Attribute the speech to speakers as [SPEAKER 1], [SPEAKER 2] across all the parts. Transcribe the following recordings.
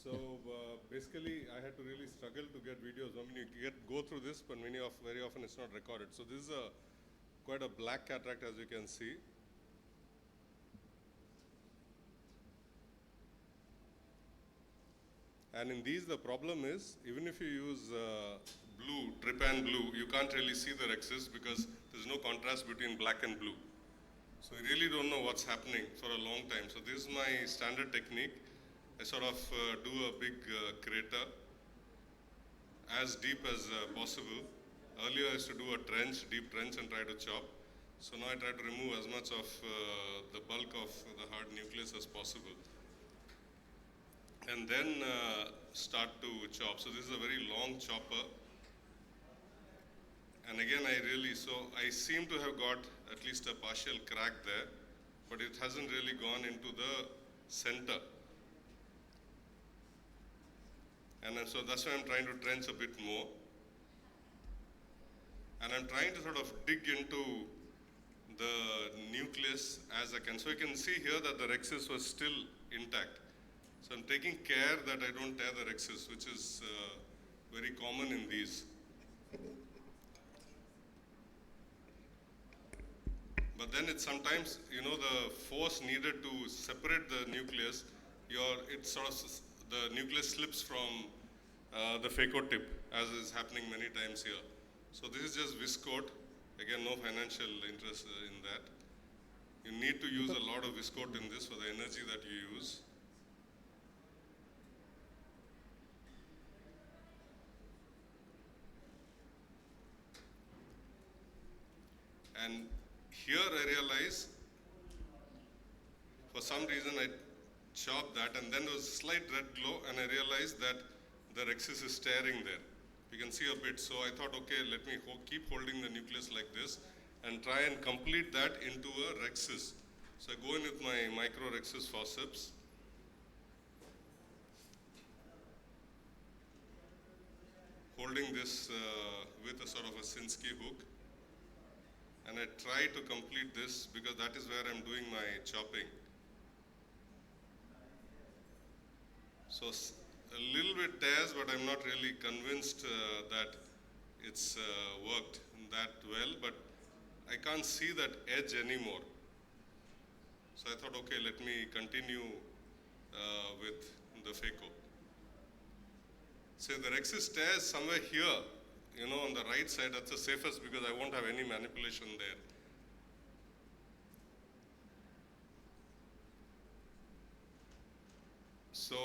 [SPEAKER 1] So basically, I had to really struggle to get videos. I mean, you go through this, but very often it's not recorded. So this is quite a black cataract, as you can see. And in these, the problem is, even if you use blue, trypan blue, you can't really see the rexus because there's no contrast between black and blue. So you really don't know what's happening for a long time. So this is my standard technique. I sort of do a big crater as deep as possible. Earlier I used to do a trench, deep trench, and try to chop. So now I try to remove as much of the bulk of the hard nucleus as possible. And then start to chop. So this is a very long chopper. And again, I seem to have got at least a partial crack there, but it hasn't really gone into the center. And so that's why I'm trying to trench a bit more. And I'm trying to sort of dig into the nucleus as I can. So you can see here that the rexus was still intact. So I'm taking care that I don't tear the rexus, which is very common in these. But then it's sometimes, the force needed to separate the nucleus, the nucleus slips from the phaco tip, as is happening many times here. So this is just viscoat. Again, no financial interest in that. You need to use a lot of viscoat in this for the energy that you use. And here I realize, for some reason I chopped that, and then there was a slight red glow, and I realized that the rexus is tearing there. You can see a bit. So I thought, okay, let me keep holding the nucleus like this and try and complete that into a rexus. So I go in with my micro rexus forceps. Holding this with a sort of a Sinskey hook. And I try to complete this because that is where I'm doing my chopping. So a little bit tears, but I'm not really convinced that it's worked that well, but I can't see that edge anymore. So I thought, okay, let me continue with the phaco. So the rexus tears somewhere here, on the right side, that's the safest because I won't have any manipulation there. So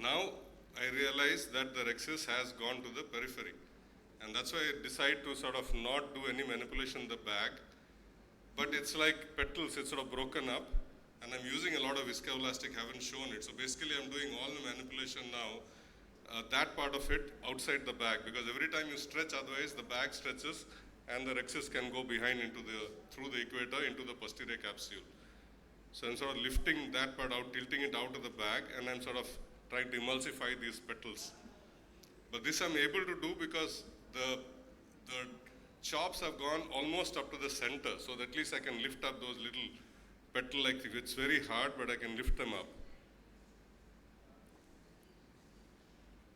[SPEAKER 1] now I realize that the rexus has gone to the periphery. And that's why I decide to sort of not do any manipulation in the bag. But it's like petals, it's sort of broken up. And I'm using a lot of viscoelastic, haven't shown it. So basically I'm doing all the manipulation now. That part of it outside the bag, because every time you stretch, otherwise the bag stretches and the rexus can go behind through the equator into the posterior capsule. So I'm sort of lifting that part out, tilting it out of the bag, and I'm sort of trying to emulsify these petals. But this I'm able to do because the chops have gone almost up to the center, so that at least I can lift up those little petal-like things. It's very hard, but I can lift them up.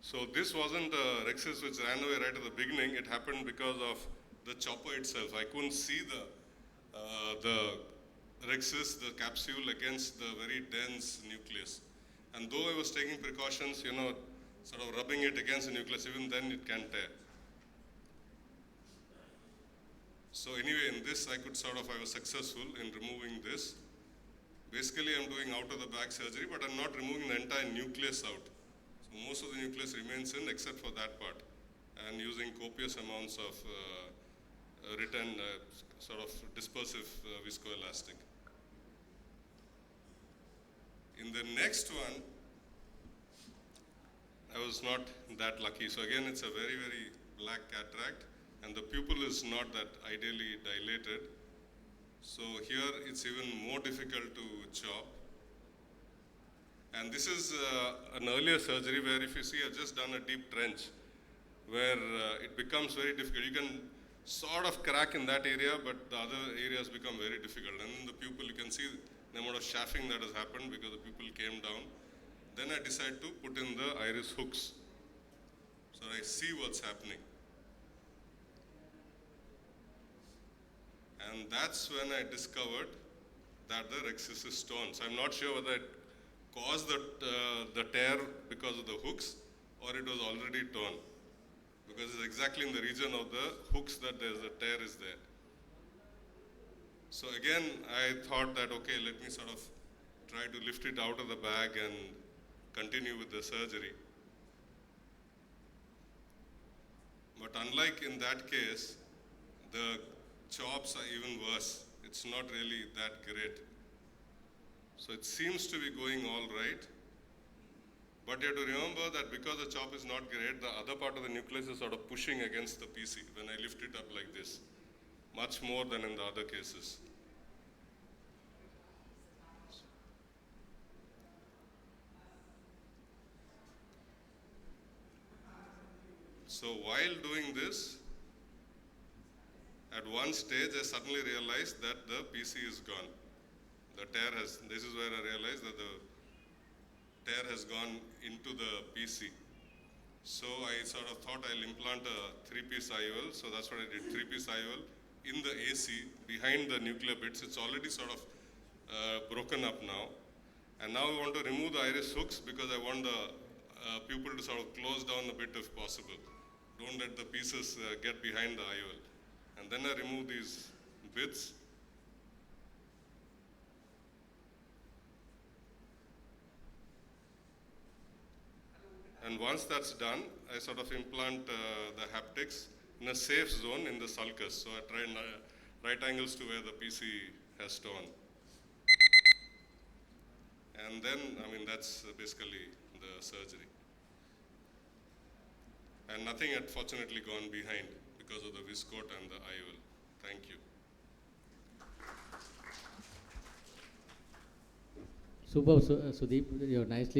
[SPEAKER 1] So this wasn't a rexus which ran away right at the beginning. It happened because of the chopper itself. I couldn't see the rexus, the capsule, against the very dense nucleus. And though I was taking precautions, sort of rubbing it against the nucleus, even then it can tear. So anyway, in this I was successful in removing this. Basically I'm doing out of the bag surgery, but I'm not removing the entire nucleus out. So most of the nucleus remains in except for that part, and using copious amounts of sort of dispersive viscoelastic. In the next one, I was not that lucky. So again, it's a very, very black cataract, and the pupil is not that ideally dilated. So here it's even more difficult to chop. And this is an earlier surgery where, if you see, I've just done a deep trench where it becomes very difficult. You can sort of crack in that area, but the other areas become very difficult. And in the pupil, you can see the amount of chafing that has happened because the pupil came down. Then I decide to put in the iris hooks. So I see what's happening. And that's when I discovered that the rhexis is torn. So I'm not sure whether it caused the tear because of the hooks or it was already torn. Because it's exactly in the region of the hooks that there's a tear is there. So again, I thought that, okay, let me sort of try to lift it out of the bag and continue with the surgery. But unlike in that case, the chops are even worse. It's not really that great. So it seems to be going all right. But you have to remember that because the chop is not great, the other part of the nucleus is sort of pushing against the PC when I lift it up like this, much more than in the other cases. So while doing this, at one stage I suddenly realized that the PC is gone. The tear has, this is where I realized that the tear has gone into the PC. So I sort of thought I'll implant a 3-piece IOL. So that's what I did, 3-piece IOL in the AC behind the nuclear bits. It's already sort of broken up now. And now we want to remove the iris hooks because I want the pupil to sort of close down a bit if possible. Don't let the pieces get behind the IOL. And then I remove these bits. And once that's done, I sort of implant the haptics in a safe zone in the sulcus. So I try right angles to where the PC has torn. And then, I mean, that's basically the surgery. And nothing had fortunately gone behind because of the viscoat and the IOL. Thank you.
[SPEAKER 2] Super, Sudeep, you're nicely